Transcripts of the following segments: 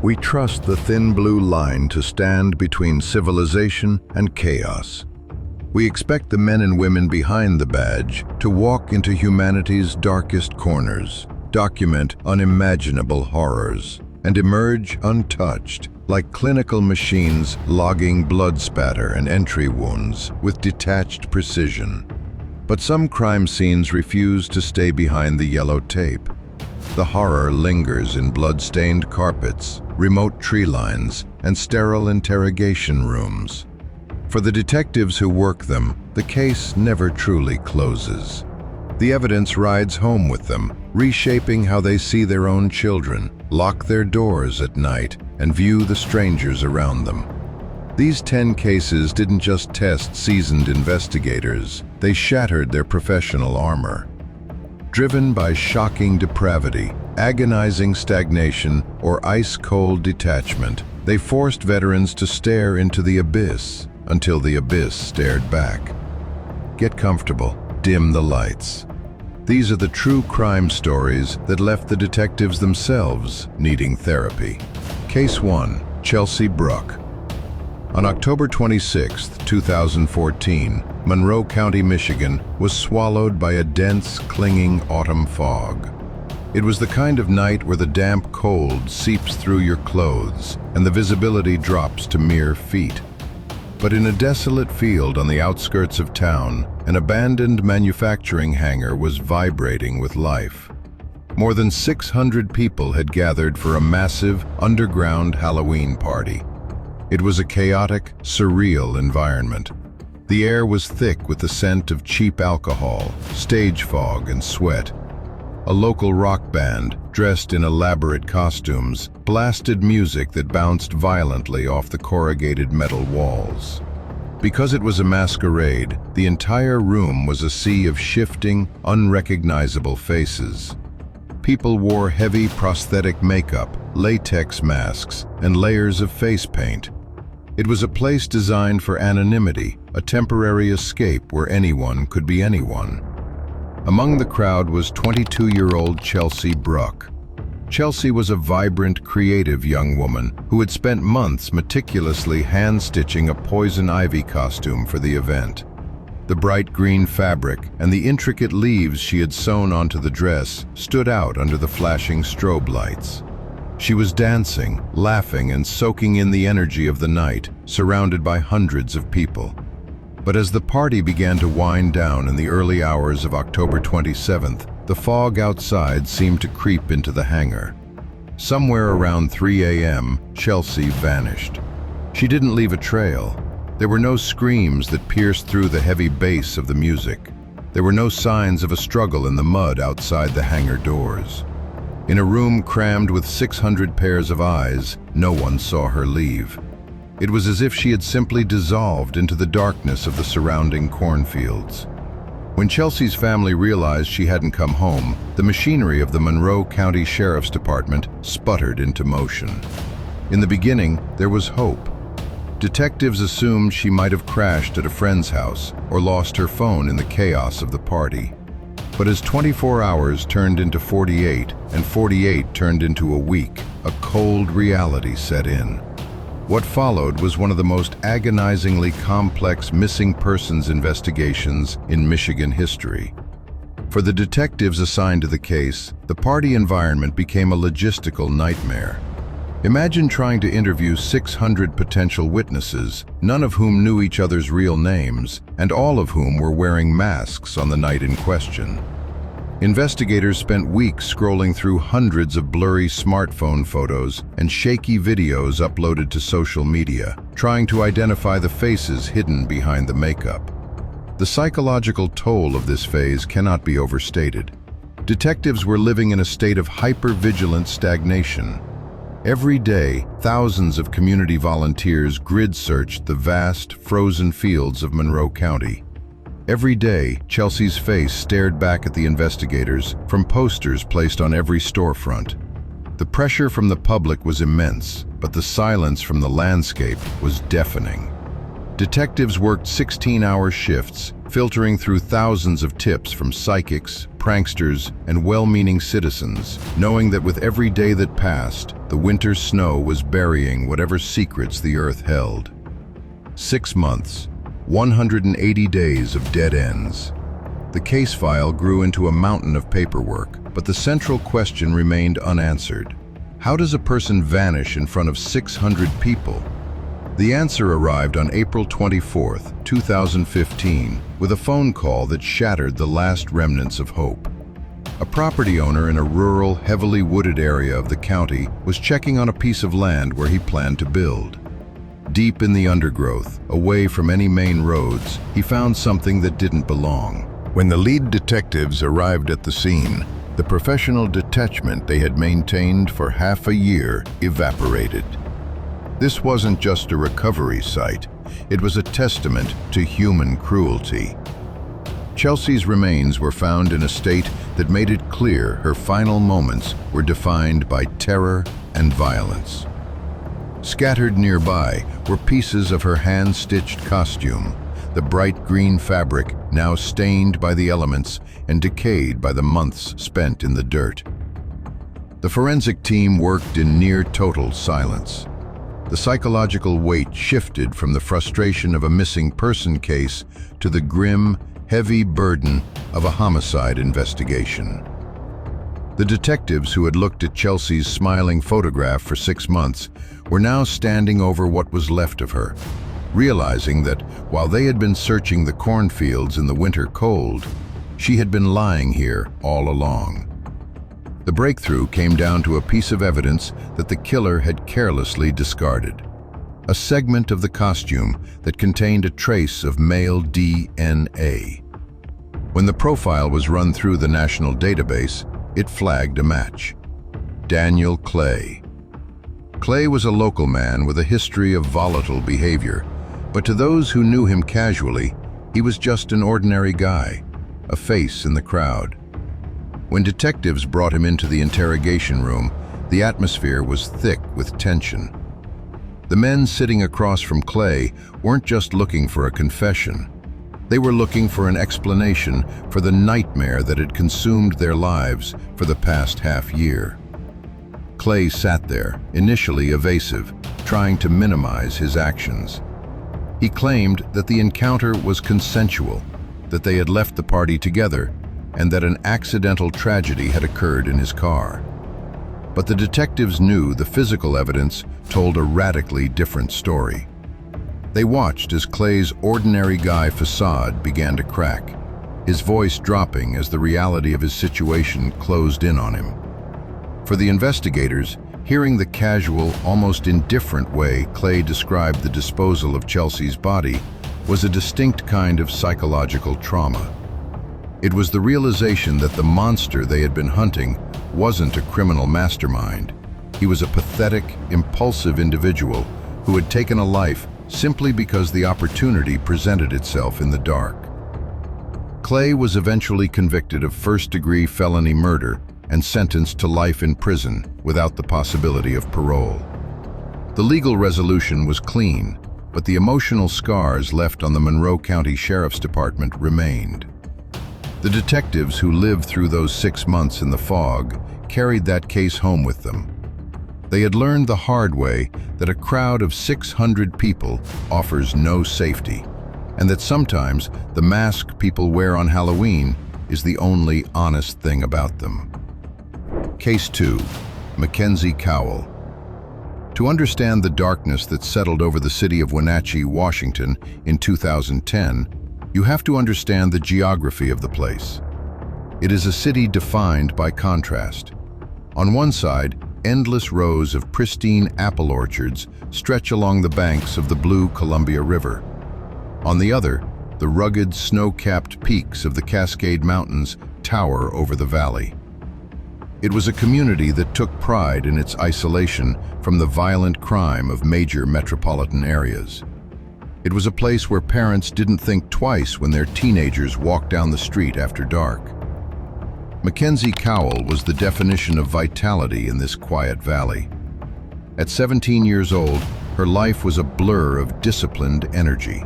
We trust the thin blue line to stand between civilization and chaos. We expect the men and women behind the badge to walk into humanity's darkest corners, document unimaginable horrors, and emerge untouched, like clinical machines logging blood spatter and entry wounds with detached precision. But some crime scenes refuse to stay behind the yellow tape. The horror lingers in bloodstained carpets, remote treelines, and sterile interrogation rooms. For the detectives who work them, the case never truly closes. The evidence rides home with them, reshaping how they see their own children, lock their doors at night, and view the strangers around them. These 10 cases didn't just test seasoned investigators, they shattered their professional armor. Driven by shocking depravity, agonizing stagnation, or ice-cold detachment, they forced veterans to stare into the abyss until the abyss stared back. Get comfortable, dim the lights. These are the true crime stories that left the detectives themselves needing therapy. Case 1, Chelsea Bruck. On October 26, 2014, Monroe County, Michigan was swallowed by a dense, clinging autumn fog. It was the kind of night where the damp cold seeps through your clothes and the visibility drops to mere feet. But in a desolate field on the outskirts of town, an abandoned manufacturing hangar was vibrating with life. More than 600 people had gathered for a massive, underground Halloween party. It was a chaotic, surreal environment. The air was thick with the scent of cheap alcohol, stage fog, and sweat. A local rock band, dressed in elaborate costumes, blasted music that bounced violently off the corrugated metal walls. Because it was a masquerade, the entire room was a sea of shifting, unrecognizable faces. People wore heavy prosthetic makeup, latex masks, and layers of face paint. It was a place designed for anonymity, a temporary escape where anyone could be anyone. Among the crowd was 22-year-old Chelsea Bruck. Chelsea was a vibrant, creative young woman who had spent months meticulously hand-stitching a poison ivy costume for the event. The bright green fabric and the intricate leaves she had sewn onto the dress stood out under the flashing strobe lights. She was dancing, laughing, and soaking in the energy of the night, surrounded by hundreds of people. But as the party began to wind down in the early hours of October 27th, the fog outside seemed to creep into the hangar. Somewhere around 3 a.m., Chelsea vanished. She didn't leave a trail. There were no screams that pierced through the heavy bass of the music. There were no signs of a struggle in the mud outside the hangar doors. In a room crammed with 600 pairs of eyes, no one saw her leave. It was as if she had simply dissolved into the darkness of the surrounding cornfields. When Chelsea's family realized she hadn't come home, the machinery of the Monroe County Sheriff's Department sputtered into motion. In the beginning, there was hope. Detectives assumed she might have crashed at a friend's house or lost her phone in the chaos of the party. But as 24 hours turned into 48 and 48 turned into a week, a cold reality set in. What followed was one of the most agonizingly complex missing persons investigations in Michigan history. For the detectives assigned to the case, the party environment became a logistical nightmare. Imagine trying to interview 600 potential witnesses, none of whom knew each other's real names, and all of whom were wearing masks on the night in question. Investigators spent weeks scrolling through hundreds of blurry smartphone photos and shaky videos uploaded to social media, trying to identify the faces hidden behind the makeup. The psychological toll of this phase cannot be overstated. Detectives were living in a state of hyper-vigilant stagnation. Every day, thousands of community volunteers grid-searched the vast, frozen fields of Monroe County. Every day, Chelsea's face stared back at the investigators from posters placed on every storefront. The pressure from the public was immense, but the silence from the landscape was deafening. Detectives worked 16-hour shifts, filtering through thousands of tips from psychics, pranksters, and well-meaning citizens, knowing that with every day that passed, The winter snow was burying whatever secrets the earth held. 6 months, 180 days of dead ends. The case file grew into a mountain of paperwork, but the central question remained unanswered. How does a person vanish in front of 600 people? The answer arrived on April 24, 2015, with a phone call that shattered the last remnants of hope. A property owner in a rural, heavily wooded area of the county was checking on a piece of land where he planned to build. Deep in the undergrowth, away from any main roads, he found something that didn't belong. When the lead detectives arrived at the scene, the professional detachment they had maintained for half a year evaporated. This wasn't just a recovery site, it was a testament to human cruelty. Chelsea's remains were found in a state that made it clear her final moments were defined by terror and violence. Scattered nearby were pieces of her hand-stitched costume, the bright green fabric now stained by the elements and decayed by the months spent in the dirt. The forensic team worked in near-total silence. The psychological weight shifted from the frustration of a missing person case to the grim, heavy burden of a homicide investigation. The detectives who had looked at Chelsea's smiling photograph for 6 months were now standing over what was left of her, realizing that while they had been searching the cornfields in the winter cold, she had been lying here all along. The breakthrough came down to a piece of evidence that the killer had carelessly discarded. A segment of the costume that contained a trace of male DNA. When the profile was run through the national database, it flagged a match. Daniel Clay. Clay was a local man with a history of volatile behavior, but to those who knew him casually, he was just an ordinary guy, a face in the crowd. When detectives brought him into the interrogation room, the atmosphere was thick with tension. The men sitting across from Clay weren't just looking for a confession. They were looking for an explanation for the nightmare that had consumed their lives for the past half-year. Clay sat there, initially evasive, trying to minimize his actions. He claimed that the encounter was consensual, that they had left the party together, and that an accidental tragedy had occurred in his car. But the detectives knew the physical evidence told a radically different story. They watched as Clay's ordinary guy facade began to crack, his voice dropping as the reality of his situation closed in on him. For the investigators, hearing the casual, almost indifferent way Clay described the disposal of Chelsea's body was a distinct kind of psychological trauma. It was the realization that the monster they had been hunting wasn't a criminal mastermind. He was a pathetic, impulsive individual who had taken a life simply because the opportunity presented itself in the dark. Clay was eventually convicted of first-degree felony murder and sentenced to life in prison without the possibility of parole. The legal resolution was clean, but the emotional scars left on the Monroe County Sheriff's Department remained. The detectives who lived through those 6 months in the fog carried that case home with them. They had learned the hard way that a crowd of 600 people offers no safety, and that sometimes the mask people wear on Halloween is the only honest thing about them. Case 2. Mackenzie Cowell. To understand the darkness that settled over the city of Wenatchee, Washington in 2010, you have to understand the geography of the place. It is a city defined by contrast. On one side, endless rows of pristine apple orchards stretch along the banks of the blue Columbia River. On the other, the rugged, snow-capped peaks of the Cascade Mountains tower over the valley. It was a community that took pride in its isolation from the violent crime of major metropolitan areas. It was a place where parents didn't think twice when their teenagers walked down the street after dark. Mackenzie Cowell was the definition of vitality in this quiet valley. At 17 years old, her life was a blur of disciplined energy.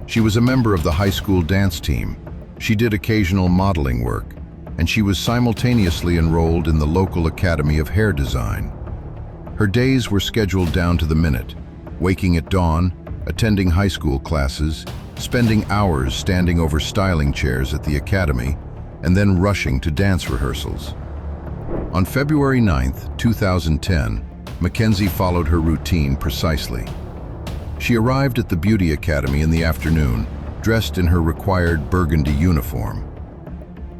She was a member of the high school dance team. She did occasional modeling work, and she was simultaneously enrolled in the local Academy of Hair Design. Her days were scheduled down to the minute, waking at dawn, attending high school classes, spending hours standing over styling chairs at the academy, and then rushing to dance rehearsals. On February 9, 2010, Mackenzie followed her routine precisely. She arrived at the beauty academy in the afternoon, dressed in her required burgundy uniform.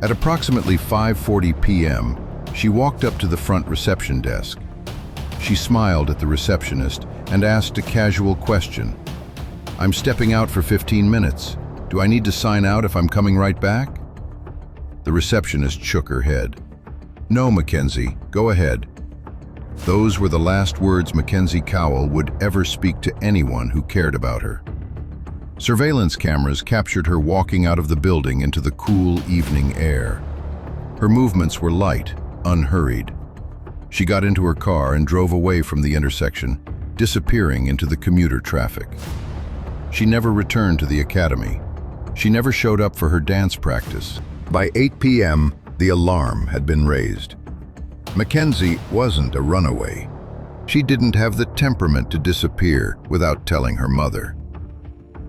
At approximately 5:40 p.m., she walked up to the front reception desk. She smiled at the receptionist and asked a casual question. "I'm stepping out for 15 minutes. Do I need to sign out if I'm coming right back?" The receptionist shook her head. "No, Mackenzie, go ahead." Those were the last words Mackenzie Cowell would ever speak to anyone who cared about her. Surveillance cameras captured her walking out of the building into the cool evening air. Her movements were light, unhurried. She got into her car and drove away from the intersection, disappearing into the commuter traffic. She never returned to the academy. She never showed up for her dance practice. By 8 p.m., the alarm had been raised. Mackenzie wasn't a runaway. She didn't have the temperament to disappear without telling her mother.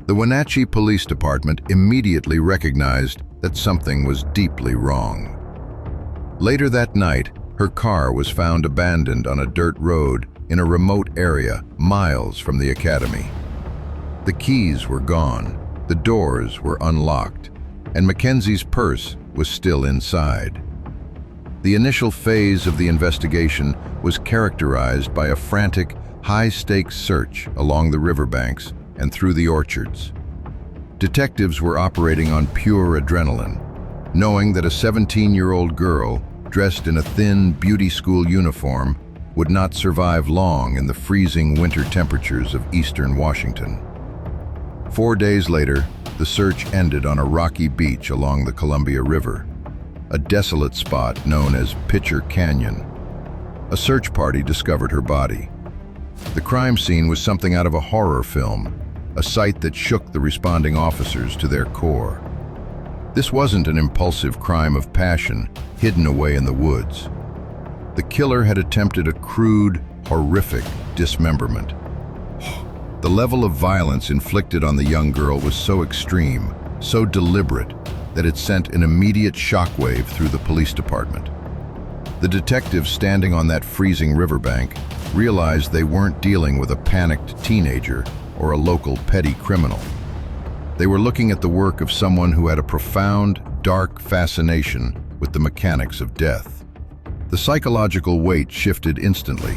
The Wenatchee Police Department immediately recognized that something was deeply wrong. Later that night, her car was found abandoned on a dirt road in a remote area miles from the academy. The keys were gone, the doors were unlocked, and Mackenzie's purse was still inside. The initial phase of the investigation was characterized by a frantic, high-stakes search along the riverbanks and through the orchards. Detectives were operating on pure adrenaline, knowing that a 17-year-old girl dressed in a thin beauty school uniform would not survive long in the freezing winter temperatures of eastern Washington. 4 days later, the search ended on a rocky beach along the Columbia River, a desolate spot known as Pitcher Canyon. A search party discovered her body. The crime scene was something out of a horror film, a sight that shook the responding officers to their core. This wasn't an impulsive crime of passion hidden away in the woods. The killer had attempted a crude, horrific dismemberment. The level of violence inflicted on the young girl was so extreme, so deliberate, that it sent an immediate shockwave through the police department. The detectives standing on that freezing riverbank realized they weren't dealing with a panicked teenager or a local petty criminal. They were looking at the work of someone who had a profound, dark fascination with the mechanics of death. The psychological weight shifted instantly.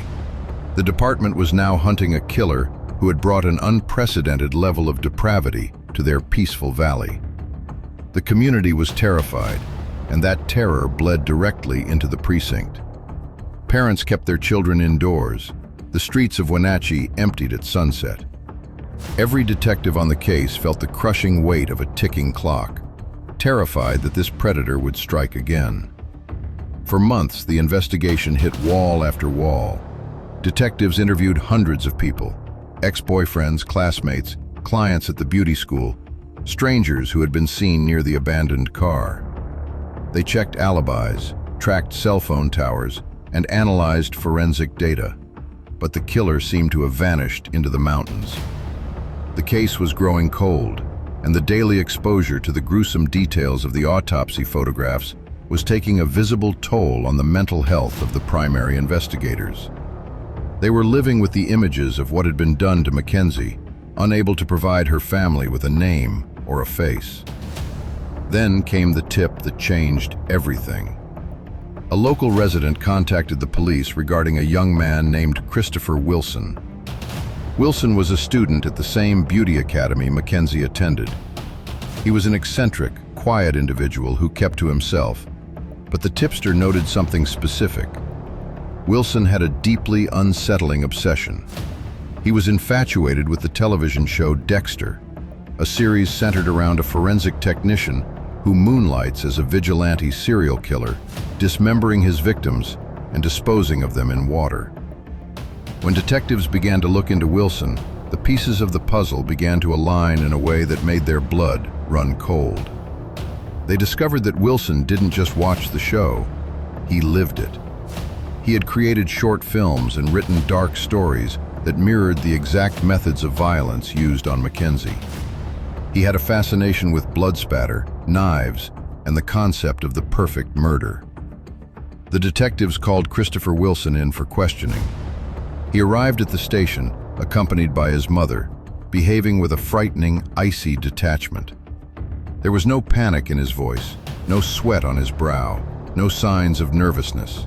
The department was now hunting a killer who had brought an unprecedented level of depravity to their peaceful valley. The community was terrified, and that terror bled directly into the precinct. Parents kept their children indoors. The streets of Wenatchee emptied at sunset. Every detective on the case felt the crushing weight of a ticking clock, terrified that this predator would strike again. For months, the investigation hit wall after wall. Detectives interviewed hundreds of people, ex-boyfriends, classmates, clients at the beauty school, strangers who had been seen near the abandoned car. They checked alibis, tracked cell phone towers, and analyzed forensic data, but the killer seemed to have vanished into the mountains. The case was growing cold, and the daily exposure to the gruesome details of the autopsy photographs was taking a visible toll on the mental health of the primary investigators. They were living with the images of what had been done to Mackenzie, unable to provide her family with a name or a face. Then came the tip that changed everything. A local resident contacted the police regarding a young man named Christopher Wilson. Wilson was a student at the same beauty academy Mackenzie attended. He was an eccentric, quiet individual who kept to himself, but the tipster noted something specific. Wilson had a deeply unsettling obsession. He was infatuated with the television show Dexter, a series centered around a forensic technician who moonlights as a vigilante serial killer, dismembering his victims and disposing of them in water. When detectives began to look into Wilson, the pieces of the puzzle began to align in a way that made their blood run cold. They discovered that Wilson didn't just watch the show, he lived it. He had created short films and written dark stories that mirrored the exact methods of violence used on Mackenzie. He had a fascination with blood spatter, knives, and the concept of the perfect murder. The detectives called Christopher Wilson in for questioning. He arrived at the station, accompanied by his mother, behaving with a frightening, icy detachment. There was no panic in his voice, no sweat on his brow, no signs of nervousness.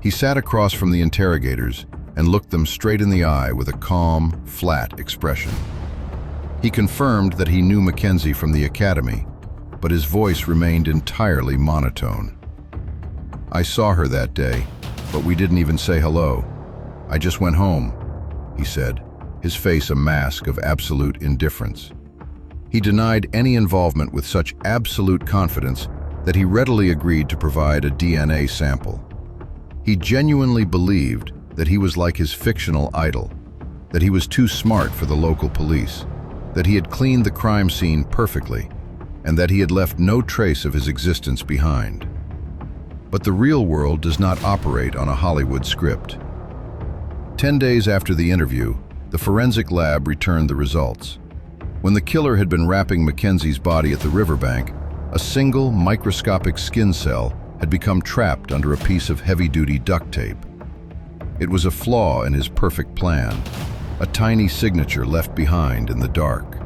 He sat across from the interrogators and looked them straight in the eye with a calm, flat expression. He confirmed that he knew Mackenzie from the academy, but his voice remained entirely monotone. "I saw her that day, but we didn't even say hello. I just went home," he said, his face a mask of absolute indifference. He denied any involvement with such absolute confidence that he readily agreed to provide a DNA sample. He genuinely believed that he was like his fictional idol, that he was too smart for the local police, that he had cleaned the crime scene perfectly, and that he had left no trace of his existence behind. But the real world does not operate on a Hollywood script. 10 days after the interview, the forensic lab returned the results. When the killer had been wrapping Mackenzie's body at the riverbank, a single microscopic skin cell had become trapped under a piece of heavy-duty duct tape. It was a flaw in his perfect plan, a tiny signature left behind in the dark.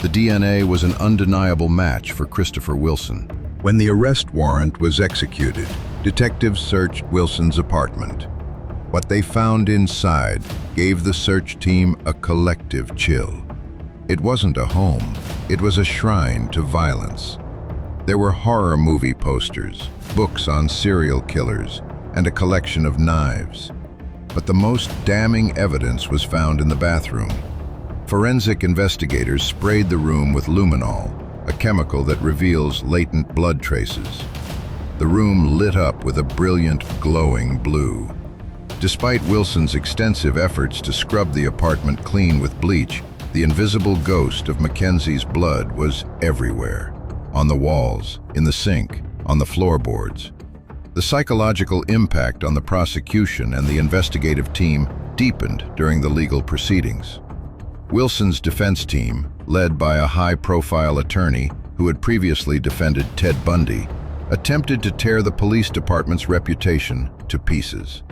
The DNA was an undeniable match for Christopher Wilson. When the arrest warrant was executed, detectives searched Wilson's apartment. What they found inside gave the search team a collective chill. It wasn't a home, it was a shrine to violence. There were horror movie posters, books on serial killers, and a collection of knives. But the most damning evidence was found in the bathroom. Forensic investigators sprayed the room with luminol, a chemical that reveals latent blood traces. The room lit up with a brilliant, glowing blue. Despite Wilson's extensive efforts to scrub the apartment clean with bleach, the invisible ghost of Mackenzie's blood was everywhere. On the walls, in the sink, on the floorboards. The psychological impact on the prosecution and the investigative team deepened during the legal proceedings. Wilson's defense team, led by a high-profile attorney who had previously defended Ted Bundy, attempted to tear the police department's reputation to pieces.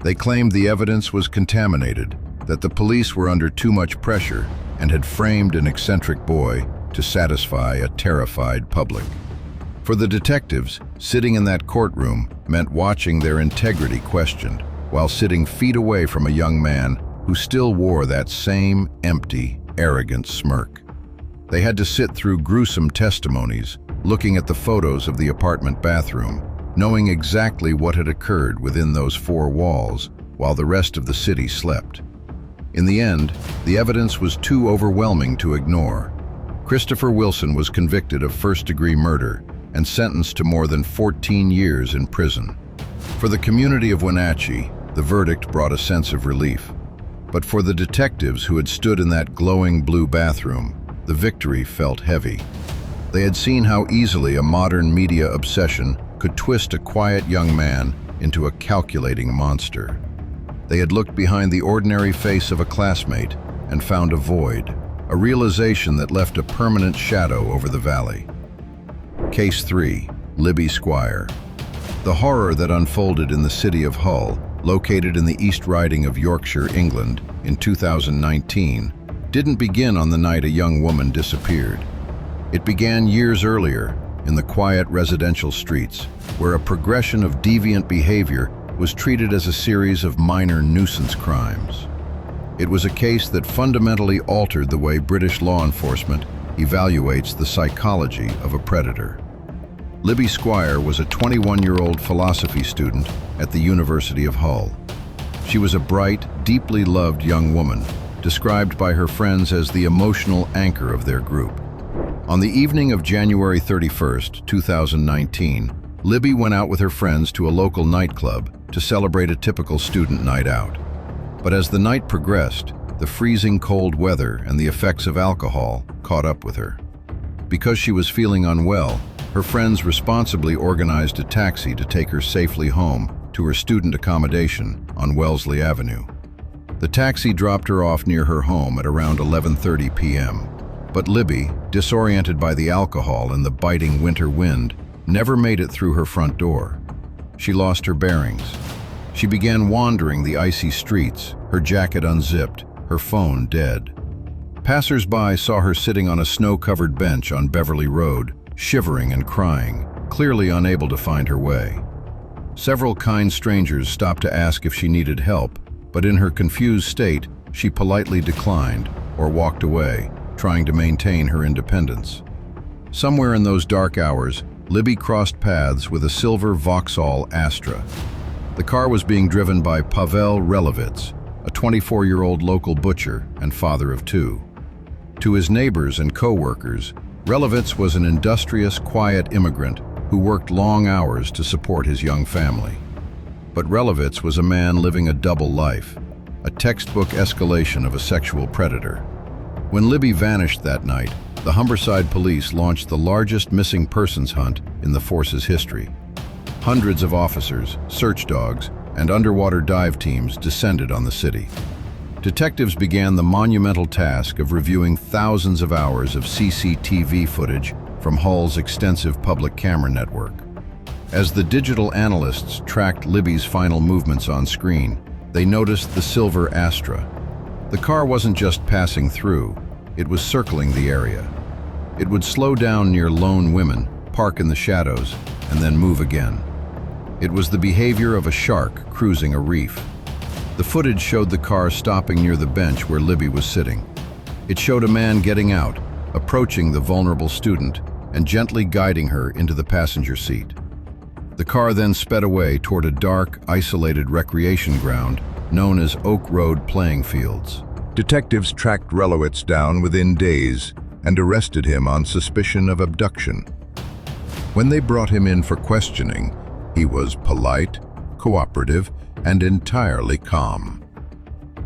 They claimed the evidence was contaminated, that the police were under too much pressure and had framed an eccentric boy to satisfy a terrified public. For the detectives, sitting in that courtroom meant watching their integrity questioned while sitting feet away from a young man who still wore that same empty, arrogant smirk. They had to sit through gruesome testimonies, looking at the photos of the apartment bathroom, knowing exactly what had occurred within those four walls while the rest of the city slept. In the end, the evidence was too overwhelming to ignore. Christopher Wilson was convicted of first-degree murder and sentenced to more than 14 years in prison. For the community of Wenatchee, the verdict brought a sense of relief. But for the detectives who had stood in that glowing blue bathroom, the victory felt heavy. They had seen how easily a modern media obsession could twist a quiet young man into a calculating monster. They had looked behind the ordinary face of a classmate and found a void, a realization that left a permanent shadow over the valley. Case 3, Libby Squire. The horror that unfolded in the city of Hull, located in the East Riding of Yorkshire, England, in 2019, didn't begin on the night a young woman disappeared. It began years earlier, in the quiet residential streets, where a progression of deviant behavior was treated as a series of minor nuisance crimes. It was a case that fundamentally altered the way British law enforcement evaluates the psychology of a predator. Libby Squire was a 21-year-old philosophy student at the University of Hull. She was a bright, deeply loved young woman, described by her friends as the emotional anchor of their group. On the evening of January 31st, 2019, Libby went out with her friends to a local nightclub to celebrate a typical student night out. But as the night progressed, the freezing cold weather and the effects of alcohol caught up with her. Because she was feeling unwell, her friends responsibly organized a taxi to take her safely home to her student accommodation on Wellesley Avenue. The taxi dropped her off near her home at around 11:30 p.m. But Libby, disoriented by the alcohol and the biting winter wind, never made it through her front door. She lost her bearings. She began wandering the icy streets, her jacket unzipped, her phone dead. Passers-by saw her sitting on a snow-covered bench on Beverly Road, shivering and crying, clearly unable to find her way. Several kind strangers stopped to ask if she needed help, but in her confused state, she politely declined or walked away, trying to maintain her independence. Somewhere in those dark hours, Libby crossed paths with a silver Vauxhall Astra. The car was being driven by Pavel Relevitz, a 24-year-old local butcher and father of two. To his neighbors and co-workers, Relevitz was an industrious, quiet immigrant who worked long hours to support his young family. But Relevitz was a man living a double life, a textbook escalation of a sexual predator. When Libby vanished that night, the Humberside police launched the largest missing persons hunt in the force's history. Hundreds of officers, search dogs, and underwater dive teams descended on the city. Detectives began the monumental task of reviewing thousands of hours of CCTV footage from Hull's extensive public camera network. As the digital analysts tracked Libby's final movements on screen, they noticed the silver Astra. The car wasn't just passing through, it was circling the area. It would slow down near lone women, park in the shadows, and then move again. It was the behavior of a shark cruising a reef. The footage showed the car stopping near the bench where Libby was sitting. It showed a man getting out, approaching the vulnerable student, and gently guiding her into the passenger seat. The car then sped away toward a dark, isolated recreation ground known as Oak Road Playing Fields. Detectives tracked Relowitz down within days and arrested him on suspicion of abduction. When they brought him in for questioning, he was polite, cooperative, and entirely calm.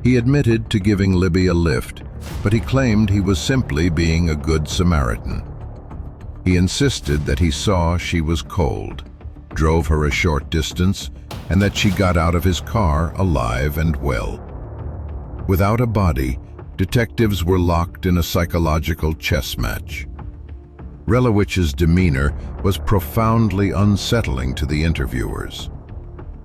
He admitted to giving Libby a lift, but he claimed he was simply being a good Samaritan. He insisted that he saw she was cold, drove her a short distance, and that she got out of his car alive and well. Without a body, detectives were locked in a psychological chess match. Relowitz's demeanor was profoundly unsettling to the interviewers.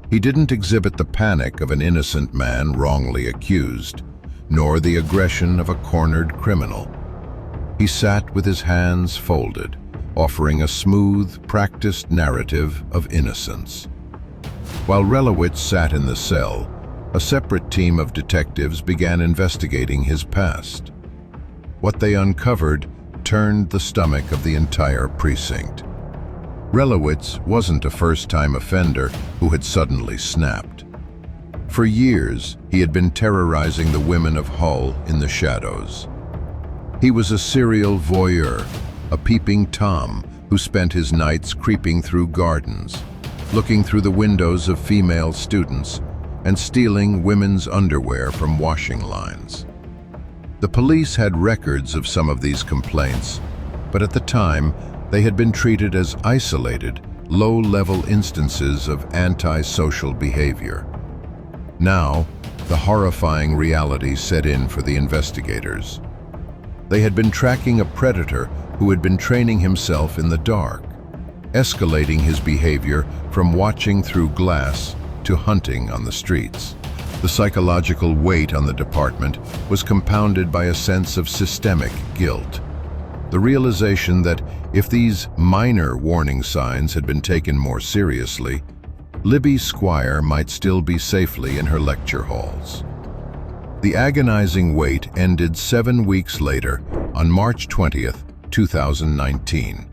He didn't exhibit the panic of an innocent man wrongly accused, nor the aggression of a cornered criminal. He sat with his hands folded, offering a smooth, practiced narrative of innocence. While Relowitz sat in the cell, a separate team of detectives began investigating his past. What they uncovered turned the stomach of the entire precinct. Relowitz wasn't a first-time offender who had suddenly snapped. For years, he had been terrorizing the women of Hull in the shadows. He was a serial voyeur, a peeping Tom who spent his nights creeping through gardens, looking through the windows of female students, and stealing women's underwear from washing lines. The police had records of some of these complaints, but at the time, they had been treated as isolated, low-level instances of antisocial behavior. Now, the horrifying reality set in for the investigators. They had been tracking a predator who had been training himself in the dark, escalating his behavior from watching through glass to hunting on the streets. The psychological weight on the department was compounded by a sense of systemic guilt. The realization that if these minor warning signs had been taken more seriously, Libby Squire might still be safely in her lecture halls. The agonizing wait ended 7 weeks later on March 20th, 2019.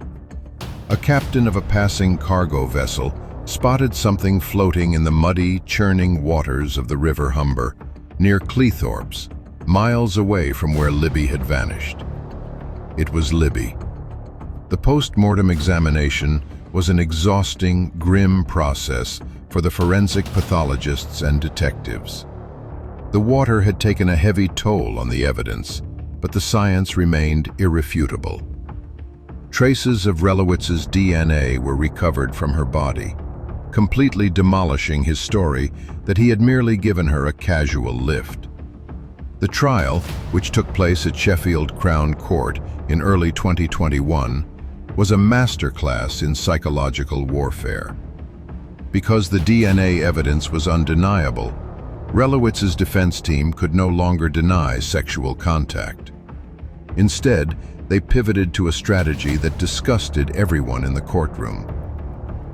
A captain of a passing cargo vessel spotted something floating in the muddy, churning waters of the River Humber, near Cleethorpes, miles away from where Libby had vanished. It was Libby. The post-mortem examination was an exhausting, grim process for the forensic pathologists and detectives. The water had taken a heavy toll on the evidence, but the science remained irrefutable. Traces of Relowitz's DNA were recovered from her body. completely demolishing his story that he had merely given her a casual lift. The trial, which took place at Sheffield Crown Court in early 2021, was a masterclass in psychological warfare. Because the DNA evidence was undeniable, Relowitz's defense team could no longer deny sexual contact. Instead, they pivoted to a strategy that disgusted everyone in the courtroom.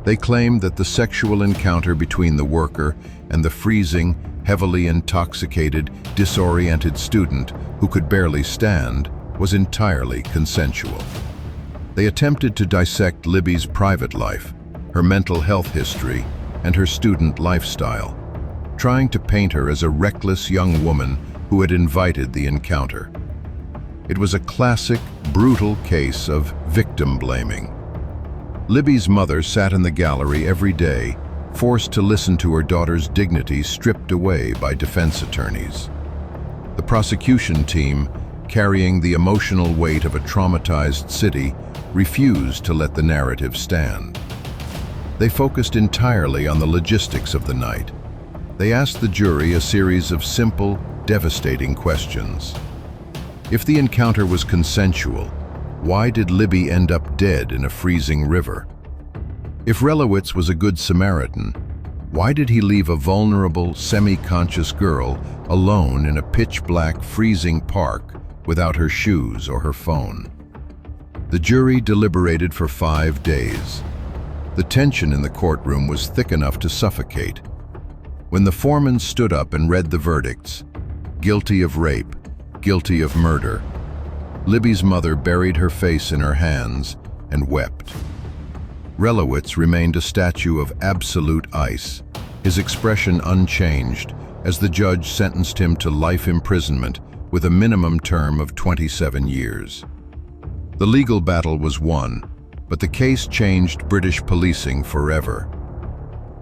They claimed that the sexual encounter between the worker and the freezing, heavily intoxicated, disoriented student who could barely stand was entirely consensual. They attempted to dissect Libby's private life, her mental health history, and her student lifestyle, trying to paint her as a reckless young woman who had invited the encounter. It was a classic, brutal case of victim blaming. Libby's mother sat in the gallery every day, forced to listen to her daughter's dignity stripped away by defense attorneys. The prosecution team, carrying the emotional weight of a traumatized city, refused to let the narrative stand. They focused entirely on the logistics of the night. They asked the jury a series of simple, devastating questions. If the encounter was consensual, why did Libby end up dead in a freezing river? If Relowitz was a good Samaritan, why did he leave a vulnerable, semi-conscious girl alone in a pitch-black, freezing park without her shoes or her phone? The jury deliberated for 5 days. The tension in the courtroom was thick enough to suffocate. When the foreman stood up and read the verdicts, guilty of rape, guilty of murder, Libby's mother buried her face in her hands and wept. Relowitz remained a statue of absolute ice, his expression unchanged as the judge sentenced him to life imprisonment with a minimum term of 27 years. The legal battle was won, but the case changed British policing forever.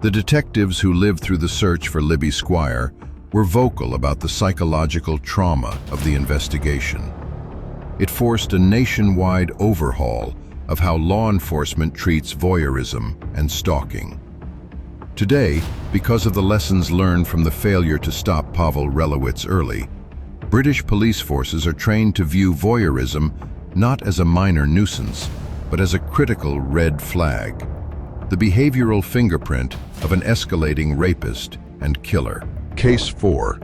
The detectives who lived through the search for Libby Squire were vocal about the psychological trauma of the investigation. It forced a nationwide overhaul of how law enforcement treats voyeurism and stalking. Today, because of the lessons learned from the failure to stop Pavel Relowitz early, British police forces are trained to view voyeurism not as a minor nuisance, but as a critical red flag, the behavioral fingerprint of an escalating rapist and killer. Case 4.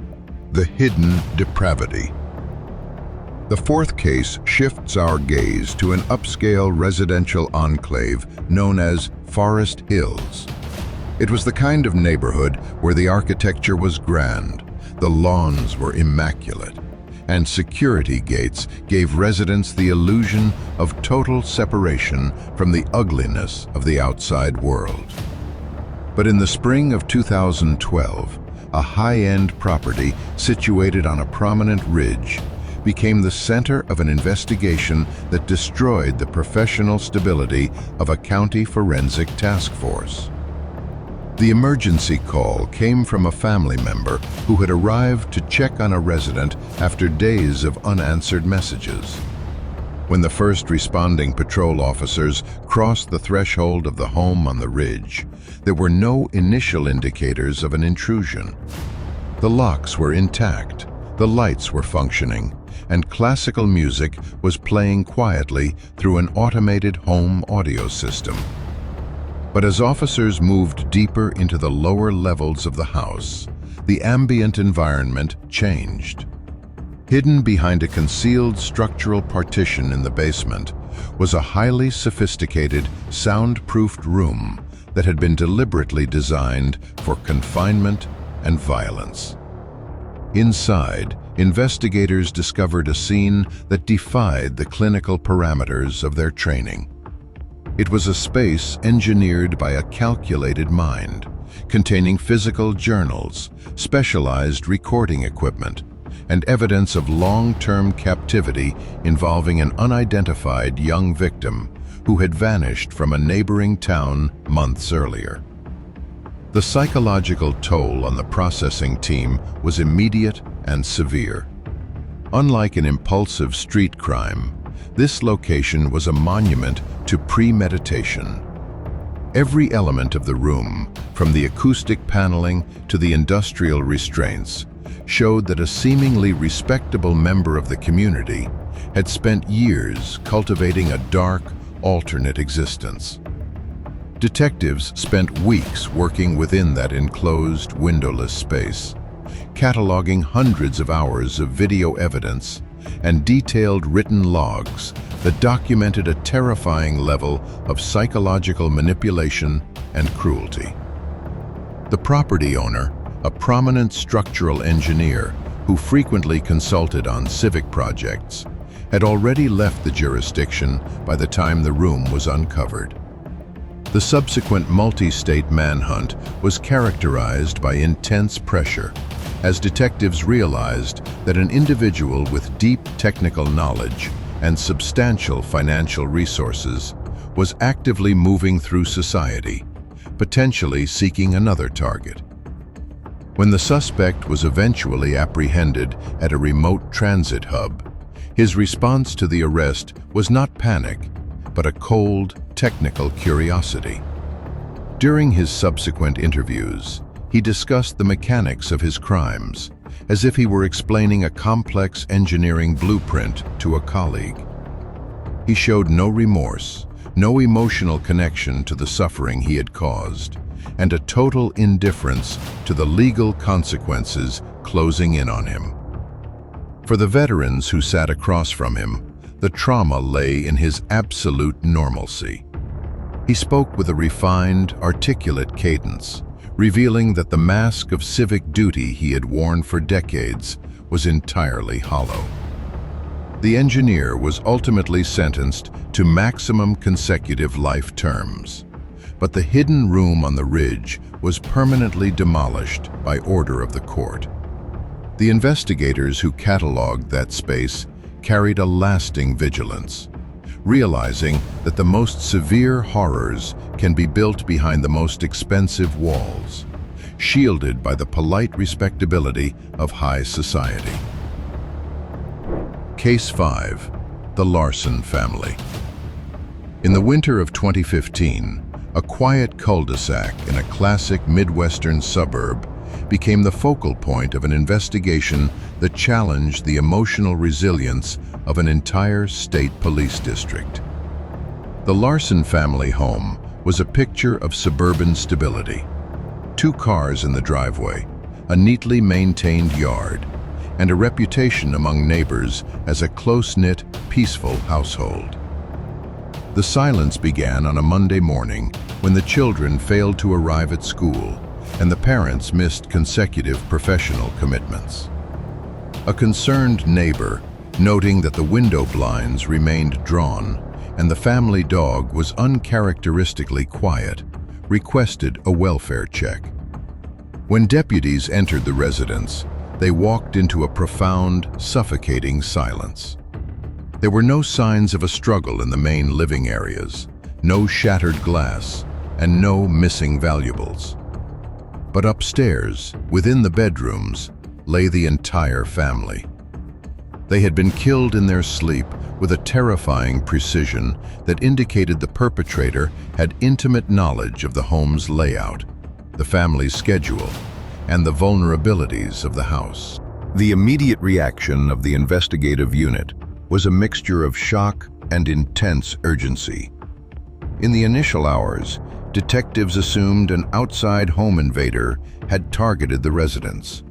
The Hidden Depravity. The fourth case shifts our gaze to an upscale residential enclave known as Forest Hills. It was the kind of neighborhood where the architecture was grand, the lawns were immaculate, and security gates gave residents the illusion of total separation from the ugliness of the outside world. But in the spring of 2012, a high-end property situated on a prominent ridge became the center of an investigation that destroyed the professional stability of a county forensic task force. The emergency call came from a family member who had arrived to check on a resident after days of unanswered messages. When the first responding patrol officers crossed the threshold of the home on the ridge, there were no initial indicators of an intrusion. The locks were intact, the lights were functioning, and classical music was playing quietly through an automated home audio system. But as officers moved deeper into the lower levels of the house, the ambient environment changed. Hidden behind a concealed structural partition in the basement was a highly sophisticated, soundproofed room that had been deliberately designed for confinement and violence. Inside, investigators discovered a scene that defied the clinical parameters of their training. It was a space engineered by a calculated mind, containing physical journals, specialized recording equipment, and evidence of long-term captivity involving an unidentified young victim who had vanished from a neighboring town months earlier. The psychological toll on the processing team was immediate and severe. Unlike an impulsive street crime, this location was a monument to premeditation. Every element of the room, from the acoustic paneling to the industrial restraints, showed that a seemingly respectable member of the community had spent years cultivating a dark, alternate existence. Detectives spent weeks working within that enclosed, windowless space, cataloging hundreds of hours of video evidence and detailed written logs that documented a terrifying level of psychological manipulation and cruelty. The property owner, a prominent structural engineer who frequently consulted on civic projects, had already left the jurisdiction by the time the room was uncovered. The subsequent multi-state manhunt was characterized by intense pressure, as detectives realized that an individual with deep technical knowledge and substantial financial resources was actively moving through society, potentially seeking another target. When the suspect was eventually apprehended at a remote transit hub, his response to the arrest was not panic, but a cold, technical curiosity. During his subsequent interviews, he discussed the mechanics of his crimes, as if he were explaining a complex engineering blueprint to a colleague. He showed no remorse, no emotional connection to the suffering he had caused, and a total indifference to the legal consequences closing in on him. For the veterans who sat across from him, the trauma lay in his absolute normalcy. He spoke with a refined, articulate cadence, revealing that the mask of civic duty he had worn for decades was entirely hollow. The engineer was ultimately sentenced to maximum consecutive life terms, but the hidden room on the ridge was permanently demolished by order of the court. The investigators who cataloged that space carried a lasting vigilance, realizing that the most severe horrors can be built behind the most expensive walls, shielded by the polite respectability of high society. Case 5. The Larson Family. In the winter of 2015, a quiet cul-de-sac in a classic Midwestern suburb became the focal point of an investigation that challenged the emotional resilience of an entire state police district. The Larson family home was a picture of suburban stability. 2 cars in the driveway, a neatly maintained yard, and a reputation among neighbors as a close-knit, peaceful household. The silence began on a Monday morning when the children failed to arrive at school and the parents missed consecutive professional commitments. A concerned neighbor, noting that the window blinds remained drawn and the family dog was uncharacteristically quiet, requested a welfare check. When deputies entered the residence, they walked into a profound, suffocating silence. There were no signs of a struggle in the main living areas, no shattered glass, and no missing valuables. But upstairs, within the bedrooms, lay the entire family. They had been killed in their sleep with a terrifying precision that indicated the perpetrator had intimate knowledge of the home's layout, the family's schedule, and the vulnerabilities of the house. The immediate reaction of the investigative unit was a mixture of shock and intense urgency. In the initial hours, detectives assumed an outside home invader had targeted the residence.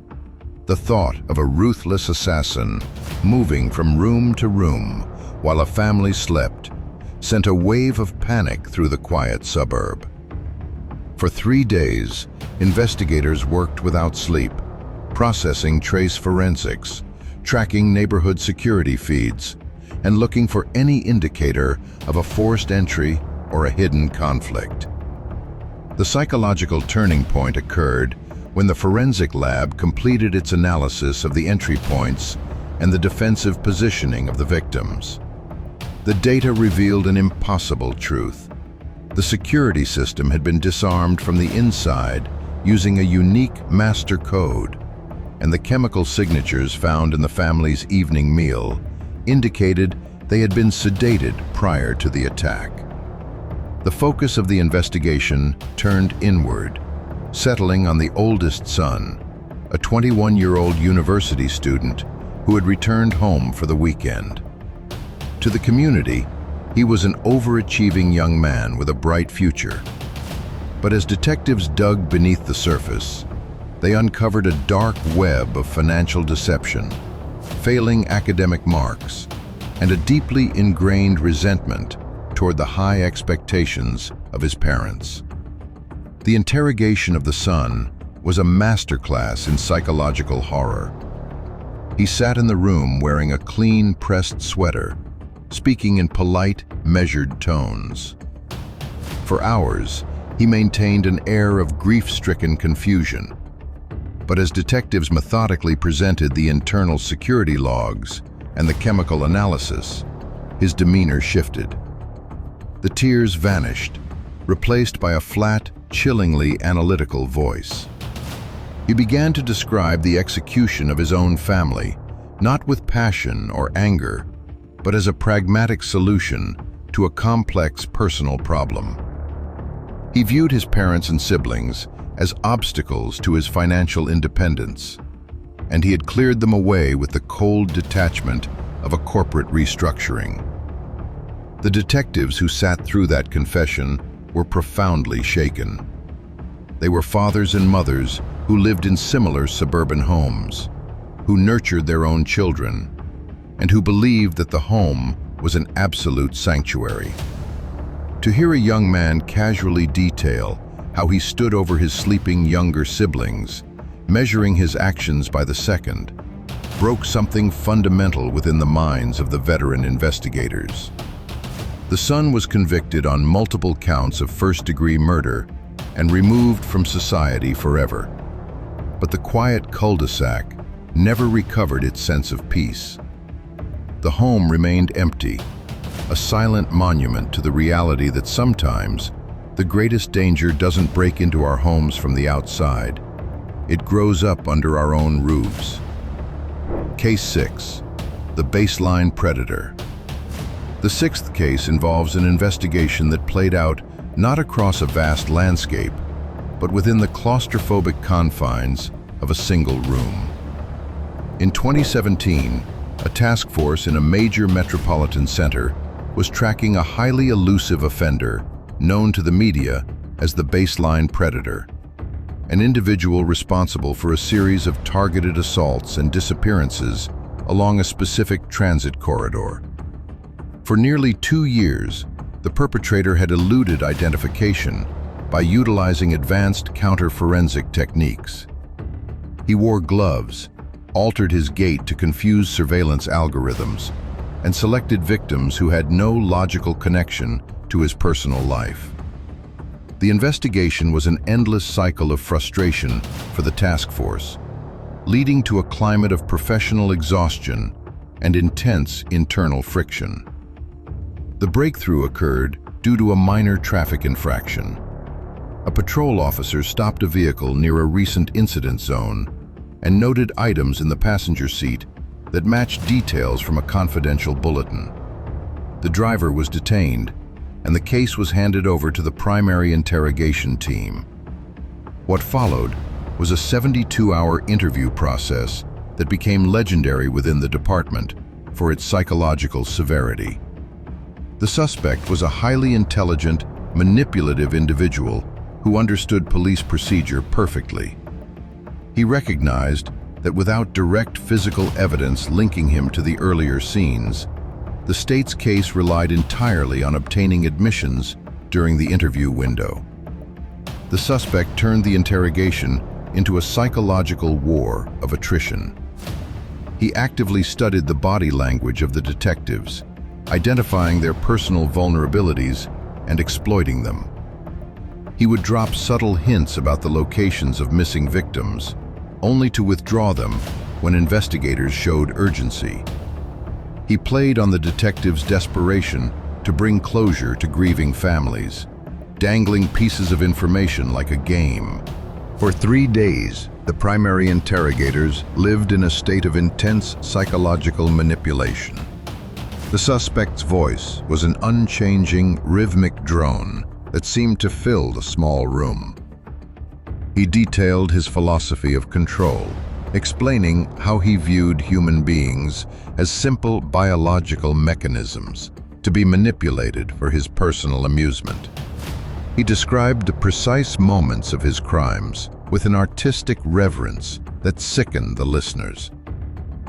The thought of a ruthless assassin moving from room to room while a family slept sent a wave of panic through the quiet suburb. For 3 days, investigators worked without sleep, processing trace forensics, tracking neighborhood security feeds, and looking for any indicator of a forced entry or a hidden conflict. The psychological turning point occurred when the forensic lab completed its analysis of the entry points and the defensive positioning of the victims. The data revealed an impossible truth. The security system had been disarmed from the inside using a unique master code, and the chemical signatures found in the family's evening meal indicated they had been sedated prior to the attack. The focus of the investigation turned inward, settling on the oldest son, a 21-year-old university student who had returned home for the weekend. To the community, he was an overachieving young man with a bright future. But as detectives dug beneath the surface, they uncovered a dark web of financial deception, failing academic marks, and a deeply ingrained resentment toward the high expectations of his parents. The interrogation of the son was a masterclass in psychological horror. He sat in the room wearing a clean, pressed sweater, speaking in polite, measured tones. For hours, he maintained an air of grief-stricken confusion. But as detectives methodically presented the internal security logs and the chemical analysis, his demeanor shifted. The tears vanished, replaced by a flat, chillingly analytical voice. He began to describe the execution of his own family, not with passion or anger, but as a pragmatic solution to a complex personal problem. He viewed his parents and siblings as obstacles to his financial independence, and he had cleared them away with the cold detachment of a corporate restructuring. The detectives who sat through that confession were profoundly shaken. They were fathers and mothers who lived in similar suburban homes, who nurtured their own children, and who believed that the home was an absolute sanctuary. To hear a young man casually detail how he stood over his sleeping younger siblings, measuring his actions by the second, broke something fundamental within the minds of the veteran investigators. The son was convicted on multiple counts of first-degree murder and removed from society forever. But the quiet cul-de-sac never recovered its sense of peace. The home remained empty, a silent monument to the reality that sometimes the greatest danger doesn't break into our homes from the outside. It grows up under our own roofs. Case 6. The Baseline Predator. The sixth case involves an investigation that played out not across a vast landscape, but within the claustrophobic confines of a single room. In 2017, a task force in a major metropolitan center was tracking a highly elusive offender known to the media as the Baseline Predator, an individual responsible for a series of targeted assaults and disappearances along a specific transit corridor. For nearly 2 years, the perpetrator had eluded identification by utilizing advanced counter-forensic techniques. He wore gloves, altered his gait to confuse surveillance algorithms, and selected victims who had no logical connection to his personal life. The investigation was an endless cycle of frustration for the task force, leading to a climate of professional exhaustion and intense internal friction. The breakthrough occurred due to a minor traffic infraction. A patrol officer stopped a vehicle near a recent incident zone and noted items in the passenger seat that matched details from a confidential bulletin. The driver was detained, and the case was handed over to the primary interrogation team. What followed was a 72-hour interview process that became legendary within the department for its psychological severity. The suspect was a highly intelligent, manipulative individual who understood police procedure perfectly. He recognized that without direct physical evidence linking him to the earlier scenes, the state's case relied entirely on obtaining admissions during the interview window. The suspect turned the interrogation into a psychological war of attrition. He actively studied the body language of the detectives, identifying their personal vulnerabilities and exploiting them. He would drop subtle hints about the locations of missing victims, only to withdraw them when investigators showed urgency. He played on the detectives' desperation to bring closure to grieving families, dangling pieces of information like a game. For 3 days, the primary interrogators lived in a state of intense psychological manipulation. The suspect's voice was an unchanging, rhythmic drone, that seemed to fill the small room. He detailed his philosophy of control, explaining how he viewed human beings as simple biological mechanisms to be manipulated for his personal amusement. He described the precise moments of his crimes with an artistic reverence that sickened the listeners.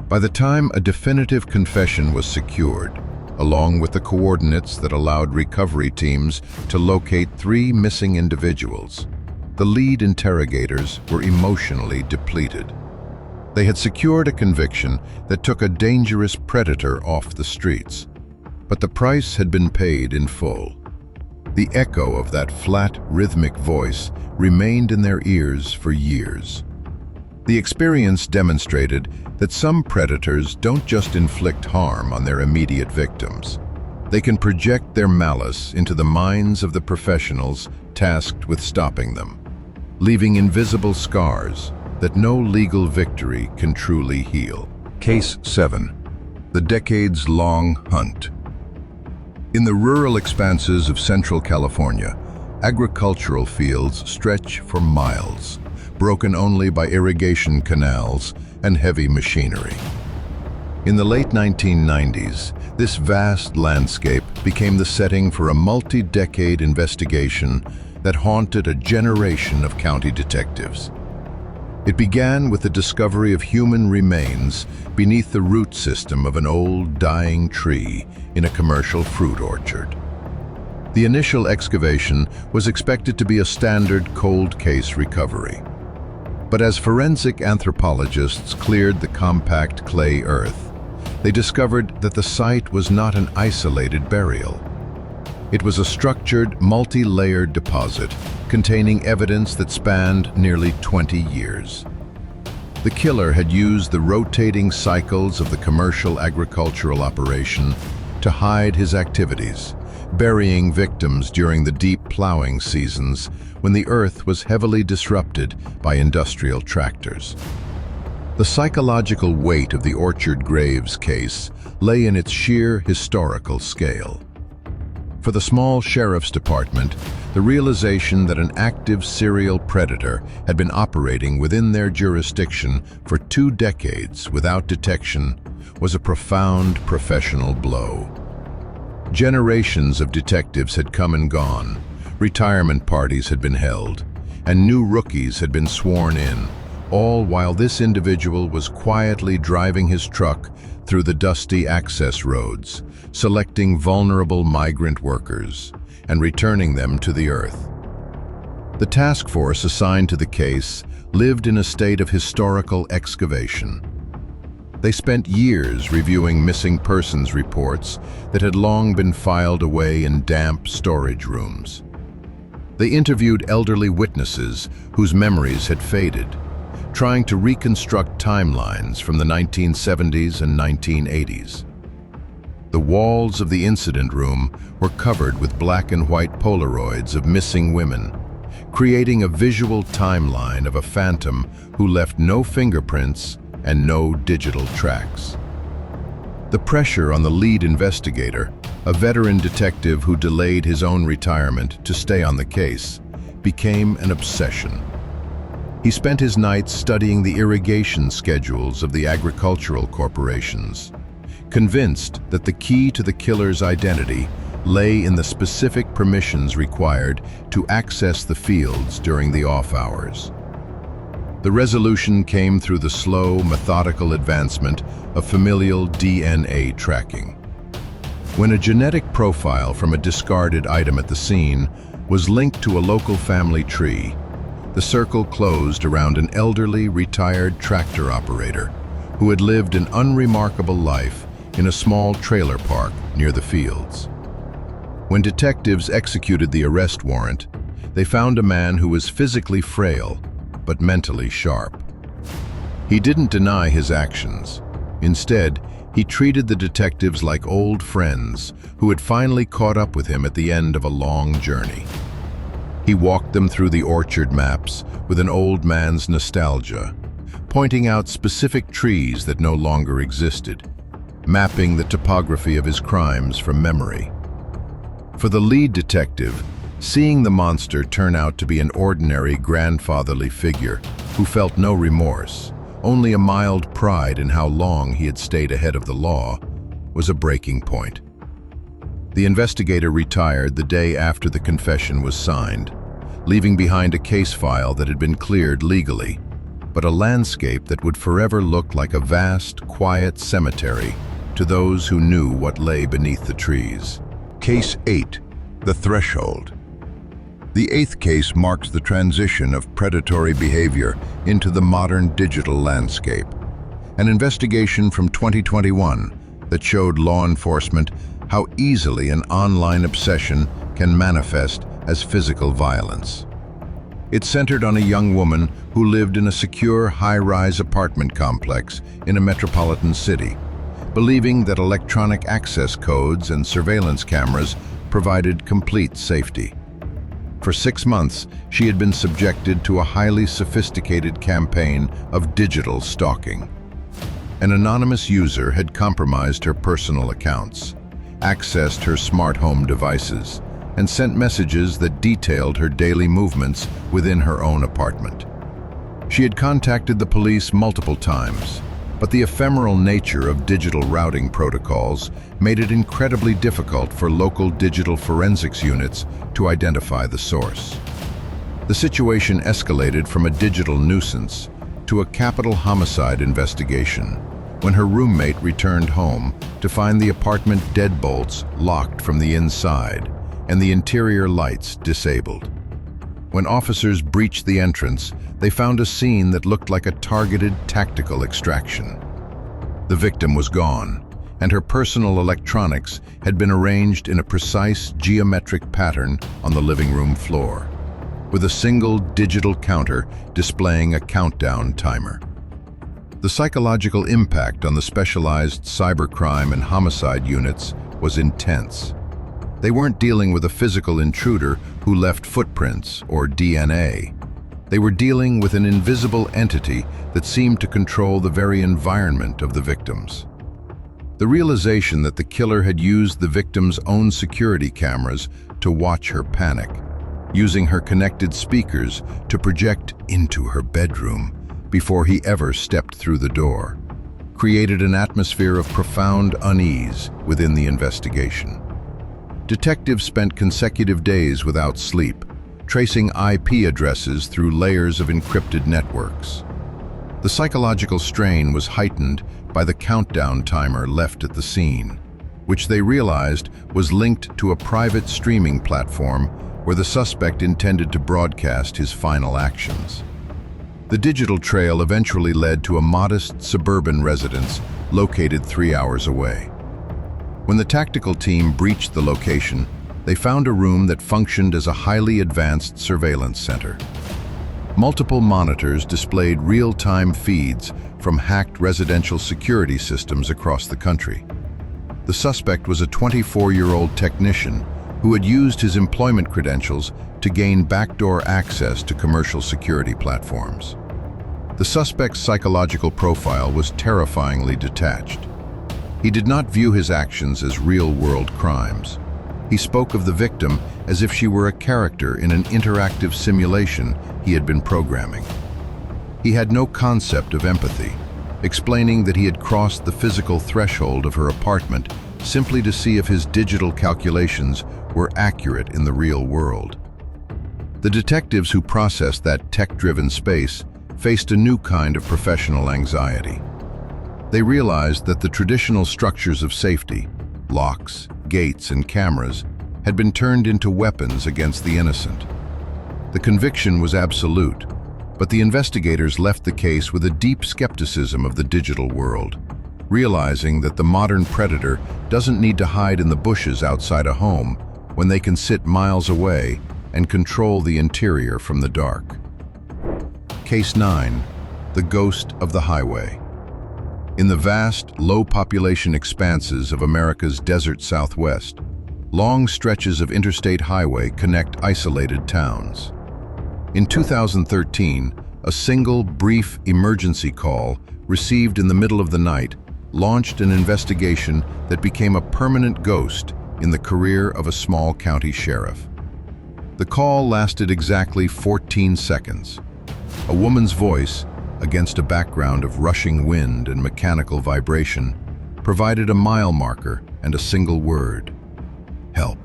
By the time a definitive confession was secured, along with the coordinates that allowed recovery teams to locate 3 missing individuals, the lead interrogators were emotionally depleted. They had secured a conviction that took a dangerous predator off the streets, but the price had been paid in full. The echo of that flat, rhythmic voice remained in their ears for years. The experience demonstrated that some predators don't just inflict harm on their immediate victims. They can project their malice into the minds of the professionals tasked with stopping them, leaving invisible scars that no legal victory can truly heal. Case 7. The decades-long hunt. In the rural expanses of Central California, agricultural fields stretch for miles, broken only by irrigation canals and heavy machinery. In the late 1990s, this vast landscape became the setting for a multi-decade investigation that haunted a generation of county detectives. It began with the discovery of human remains beneath the root system of an old, dying tree in a commercial fruit orchard. The initial excavation was expected to be a standard cold case recovery. But as forensic anthropologists cleared the compact clay earth, they discovered that the site was not an isolated burial. It was a structured, multi-layered deposit containing evidence that spanned nearly 20 years. The killer had used the rotating cycles of the commercial agricultural operation to hide his activities, burying victims during the deep plowing seasons when the earth was heavily disrupted by industrial tractors. The psychological weight of the Orchard Graves case lay in its sheer historical scale. For the small sheriff's department, the realization that an active serial predator had been operating within their jurisdiction for 2 decades without detection was a profound professional blow. Generations of detectives had come and gone, retirement parties had been held, and new rookies had been sworn in, all while this individual was quietly driving his truck through the dusty access roads, selecting vulnerable migrant workers and returning them to the earth. The task force assigned to the case lived in a state of historical excavation. They spent years reviewing missing persons reports that had long been filed away in damp storage rooms. They interviewed elderly witnesses whose memories had faded, trying to reconstruct timelines from the 1970s and 1980s. The walls of the incident room were covered with black and white Polaroids of missing women, creating a visual timeline of a phantom who left no fingerprints and no digital tracks. The pressure on the lead investigator, a veteran detective who delayed his own retirement to stay on the case, became an obsession. He spent his nights studying the irrigation schedules of the agricultural corporations, convinced that the key to the killer's identity lay in the specific permissions required to access the fields during the off hours. The resolution came through the slow, methodical advancement of familial DNA tracking. When a genetic profile from a discarded item at the scene was linked to a local family tree, the circle closed around an elderly, retired tractor operator who had lived an unremarkable life in a small trailer park near the fields. When detectives executed the arrest warrant, they found a man who was physically frail but mentally sharp. He didn't deny his actions. Instead, he treated the detectives like old friends who had finally caught up with him at the end of a long journey. He walked them through the orchard maps with an old man's nostalgia, pointing out specific trees that no longer existed, mapping the topography of his crimes from memory. For the lead detective, Seeing the monster turn out to be an ordinary grandfatherly figure who felt no remorse, only a mild pride in how long he had stayed ahead of the law, was a breaking point. The investigator retired the day after the confession was signed, leaving behind a case file that had been cleared legally, but a landscape that would forever look like a vast, quiet cemetery to those who knew what lay beneath the trees. Case 8, The Threshold. The 8th case marks the transition of predatory behavior into the modern digital landscape. An investigation from 2021 that showed law enforcement how easily an online obsession can manifest as physical violence. It centered on a young woman who lived in a secure high-rise apartment complex in a metropolitan city, believing that electronic access codes and surveillance cameras provided complete safety. For 6 months, she had been subjected to a highly sophisticated campaign of digital stalking. An anonymous user had compromised her personal accounts, accessed her smart home devices, and sent messages that detailed her daily movements within her own apartment. She had contacted the police multiple times, but the ephemeral nature of digital routing protocols made it incredibly difficult for local digital forensics units to identify the source. The situation escalated from a digital nuisance to a capital homicide investigation when her roommate returned home to find the apartment deadbolts locked from the inside and the interior lights disabled. When officers breached the entrance, they found a scene that looked like a targeted tactical extraction. The victim was gone, and her personal electronics had been arranged in a precise geometric pattern on the living room floor, with a single digital counter displaying a countdown timer. The psychological impact on the specialized cybercrime and homicide units was intense. They weren't dealing with a physical intruder who left footprints or DNA. They were dealing with an invisible entity that seemed to control the very environment of the victims. The realization that the killer had used the victim's own security cameras to watch her panic, using her connected speakers to project into her bedroom before he ever stepped through the door, created an atmosphere of profound unease within the investigation. Detectives spent consecutive days without sleep, tracing IP addresses through layers of encrypted networks. The psychological strain was heightened by the countdown timer left at the scene, which they realized was linked to a private streaming platform where the suspect intended to broadcast his final actions. The digital trail eventually led to a modest suburban residence located 3 hours away. When the tactical team breached the location, they found a room that functioned as a highly advanced surveillance center. Multiple monitors displayed real-time feeds from hacked residential security systems across the country. The suspect was a 24-year-old technician who had used his employment credentials to gain backdoor access to commercial security platforms. The suspect's psychological profile was terrifyingly detached. He did not view his actions as real-world crimes. He spoke of the victim as if she were a character in an interactive simulation he had been programming. He had no concept of empathy, explaining that he had crossed the physical threshold of her apartment simply to see if his digital calculations were accurate in the real world. The detectives who processed that tech-driven space faced a new kind of professional anxiety. They realized that the traditional structures of safety, locks, gates, and cameras, had been turned into weapons against the innocent. The conviction was absolute, but the investigators left the case with a deep skepticism of the digital world, realizing that the modern predator doesn't need to hide in the bushes outside a home when they can sit miles away and control the interior from the dark. Case 9, The Ghost of the Highway. In the vast, low-population expanses of America's desert Southwest, long stretches of interstate highway connect isolated towns. In 2013, a single brief emergency call received in the middle of the night launched an investigation that became a permanent ghost in the career of a small county sheriff. The call lasted exactly 14 seconds. A woman's voice, against a background of rushing wind and mechanical vibration, provided a mile marker and a single word: help.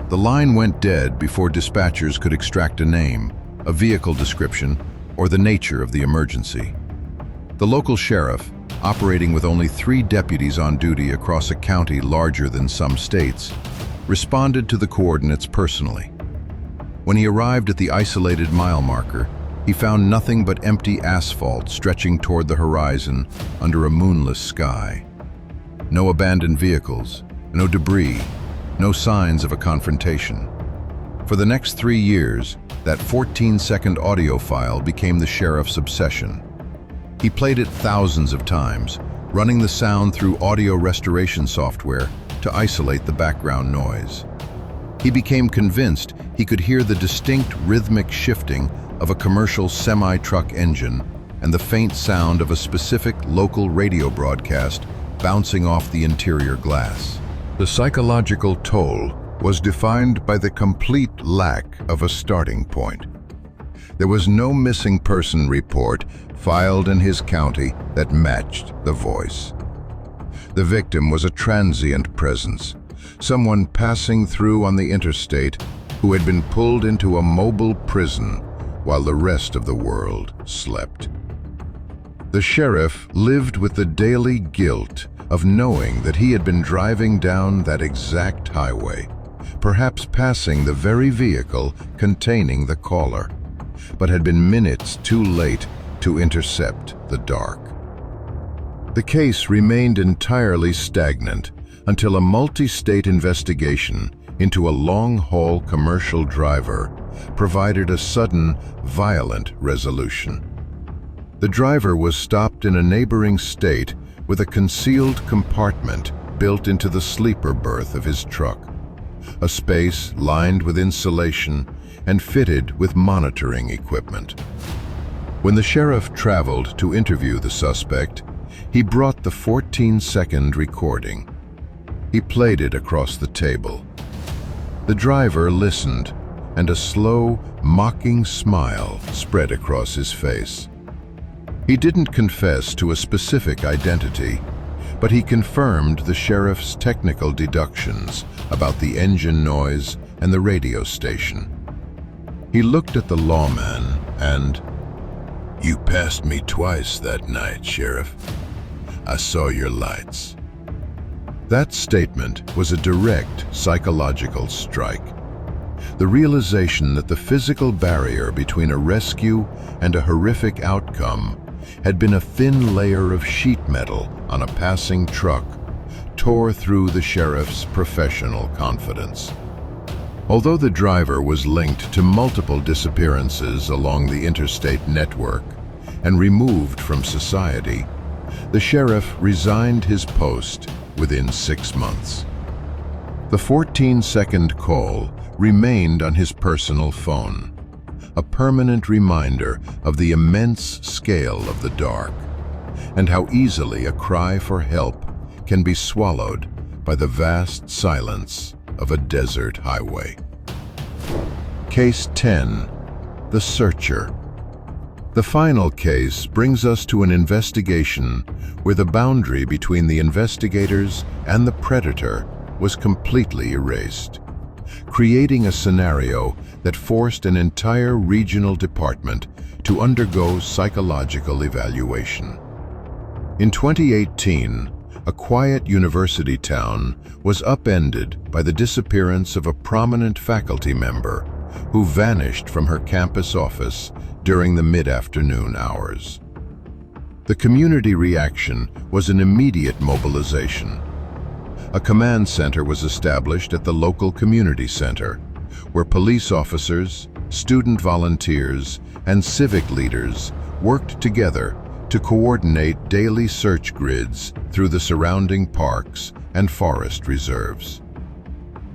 The line went dead before dispatchers could extract a name, a vehicle description, or the nature of the emergency. The local sheriff, operating with only 3 deputies on duty across a county larger than some states, responded to the coordinates personally. When he arrived at the isolated mile marker, he found nothing but empty asphalt stretching toward the horizon under a moonless sky. No abandoned vehicles, no debris, no signs of a confrontation. For the next 3 years, that 14-second audio file became the sheriff's obsession. He played it thousands of times, running the sound through audio restoration software to isolate the background noise. He became convinced he could hear the distinct rhythmic shifting of a commercial semi-truck engine and the faint sound of a specific local radio broadcast bouncing off the interior glass. The psychological toll was defined by the complete lack of a starting point. There was no missing person report filed in his county that matched the voice. The victim was a transient presence, someone passing through on the interstate who had been pulled into a mobile prison while the rest of the world slept. The sheriff lived with the daily guilt of knowing that he had been driving down that exact highway, perhaps passing the very vehicle containing the caller, but had been minutes too late to intercept the dark. The case remained entirely stagnant until a multi-state investigation into a long-haul commercial driver provided a sudden, violent resolution. The driver was stopped in a neighboring state with a concealed compartment built into the sleeper berth of his truck, a space lined with insulation and fitted with monitoring equipment. When the sheriff traveled to interview the suspect, he brought the 14-second recording. He played it across the table. The driver listened, and a slow, mocking smile spread across his face. He didn't confess to a specific identity, but he confirmed the sheriff's technical deductions about the engine noise and the radio station. He looked at the lawman and, "You passed me twice that night, Sheriff. I saw your lights." That statement was a direct psychological strike. The realization that the physical barrier between a rescue and a horrific outcome had been a thin layer of sheet metal on a passing truck tore through the sheriff's professional confidence. Although the driver was linked to multiple disappearances along the interstate network and removed from society, the sheriff resigned his post within 6 months. The 14-second call remained on his personal phone, a permanent reminder of the immense scale of the dark and how easily a cry for help can be swallowed by the vast silence of a desert highway. Case 10, The Searcher. The final case brings us to an investigation where the boundary between the investigators and the predator was completely erased, creating a scenario that forced an entire regional department to undergo psychological evaluation. In 2018, a quiet university town was upended by the disappearance of a prominent faculty member who vanished from her campus office during the mid-afternoon hours. The community reaction was an immediate mobilization. A command center was established at the local community center, where police officers, student volunteers, and civic leaders worked together to coordinate daily search grids through the surrounding parks and forest reserves.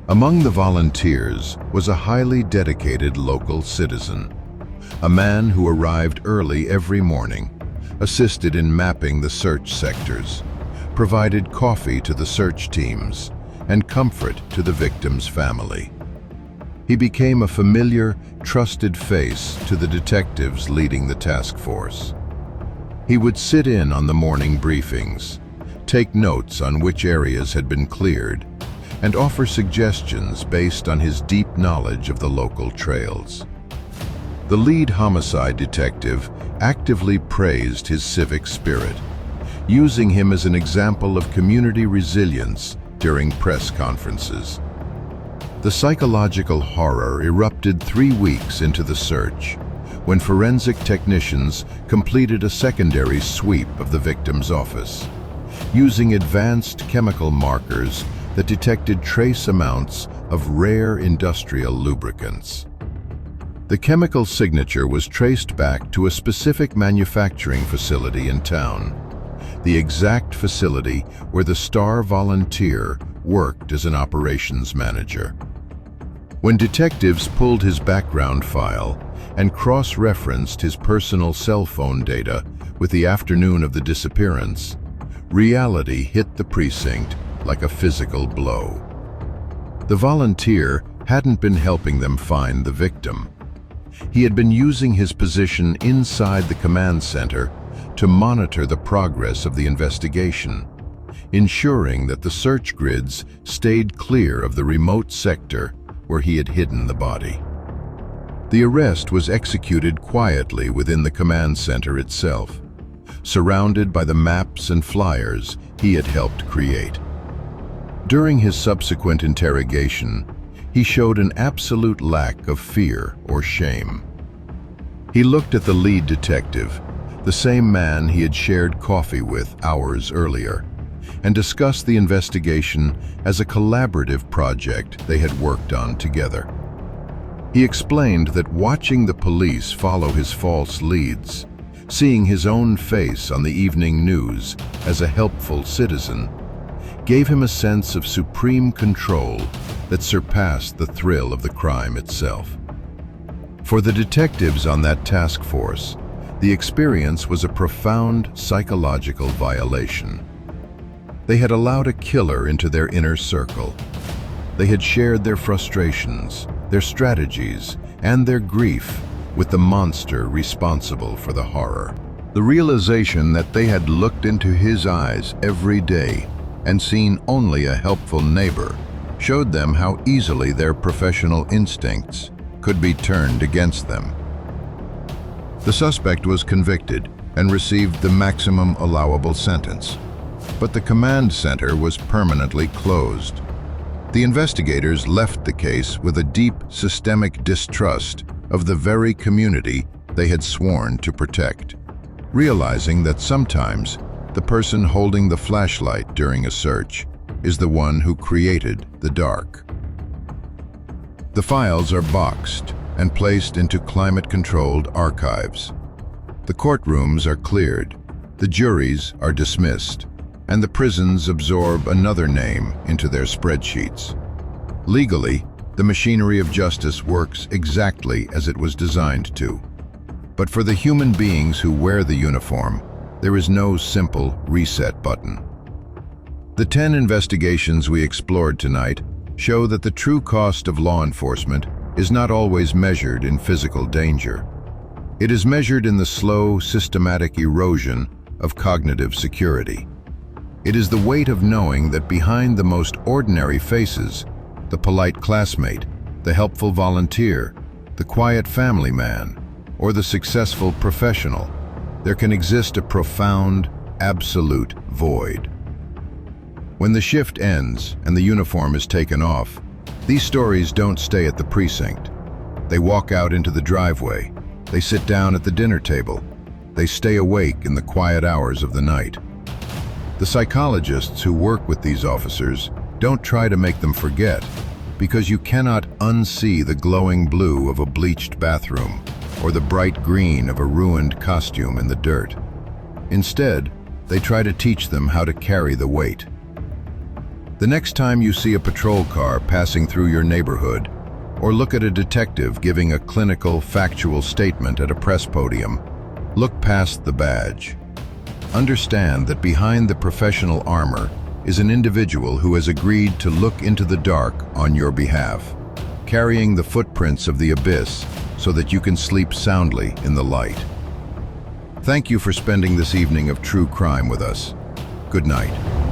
Among the volunteers was a highly dedicated local citizen, a man who arrived early every morning, assisted in mapping the search sectors, provided coffee to the search teams, and comfort to the victim's family. He became a familiar, trusted face to the detectives leading the task force. He would sit in on the morning briefings, take notes on which areas had been cleared, and offer suggestions based on his deep knowledge of the local trails. The lead homicide detective actively praised his civic spirit, using him as an example of community resilience during press conferences. The psychological horror erupted 3 weeks into the search, when forensic technicians completed a secondary sweep of the victim's office, using advanced chemical markers that detected trace amounts of rare industrial lubricants. The chemical signature was traced back to a specific manufacturing facility in town, the exact facility where the star volunteer worked as an operations manager. When detectives pulled his background file and cross-referenced his personal cell phone data with the afternoon of the disappearance, reality hit the precinct like a physical blow. The volunteer hadn't been helping them find the victim. He had been using his position inside the command center to monitor the progress of the investigation, ensuring that the search grids stayed clear of the remote sector where he had hidden the body. The arrest was executed quietly within the command center itself, surrounded by the maps and flyers he had helped create. During his subsequent interrogation, he showed an absolute lack of fear or shame. He looked at the lead detective, the same man he had shared coffee with hours earlier, and discussed the investigation as a collaborative project they had worked on together. He explained that watching the police follow his false leads, seeing his own face on the evening news as a helpful citizen, gave him a sense of supreme control that surpassed the thrill of the crime itself. For the detectives on that task force, the experience was a profound psychological violation. They had allowed a killer into their inner circle. They had shared their frustrations, their strategies, and their grief with the monster responsible for the horror. The realization that they had looked into his eyes every day and seen only a helpful neighbor showed them how easily their professional instincts could be turned against them. The suspect was convicted and received the maximum allowable sentence, but the command center was permanently closed. The investigators left the case with a deep systemic distrust of the very community they had sworn to protect, realizing that sometimes the person holding the flashlight during a search is the one who created the dark. The files are boxed and placed into climate-controlled archives. The courtrooms are cleared, the juries are dismissed, and the prisons absorb another name into their spreadsheets. Legally, the machinery of justice works exactly as it was designed to. But for the human beings who wear the uniform, there is no simple reset button. The 10 investigations we explored tonight show that the true cost of law enforcement is not always measured in physical danger. It is measured in the slow, systematic erosion of cognitive security. It is the weight of knowing that behind the most ordinary faces, the polite classmate, the helpful volunteer, the quiet family man, or the successful professional, there can exist a profound, absolute void. When the shift ends and the uniform is taken off, these stories don't stay at the precinct. They walk out into the driveway. They sit down at the dinner table. They stay awake in the quiet hours of the night. The psychologists who work with these officers don't try to make them forget, because you cannot unsee the glowing blue of a bleached bathroom or the bright green of a ruined costume in the dirt. Instead, they try to teach them how to carry the weight. The next time you see a patrol car passing through your neighborhood, or look at a detective giving a clinical, factual statement at a press podium, look past the badge. Understand that behind the professional armor is an individual who has agreed to look into the dark on your behalf. carrying the footprints of the abyss so that you can sleep soundly in the light. Thank you for spending this evening of true crime with us. Good night.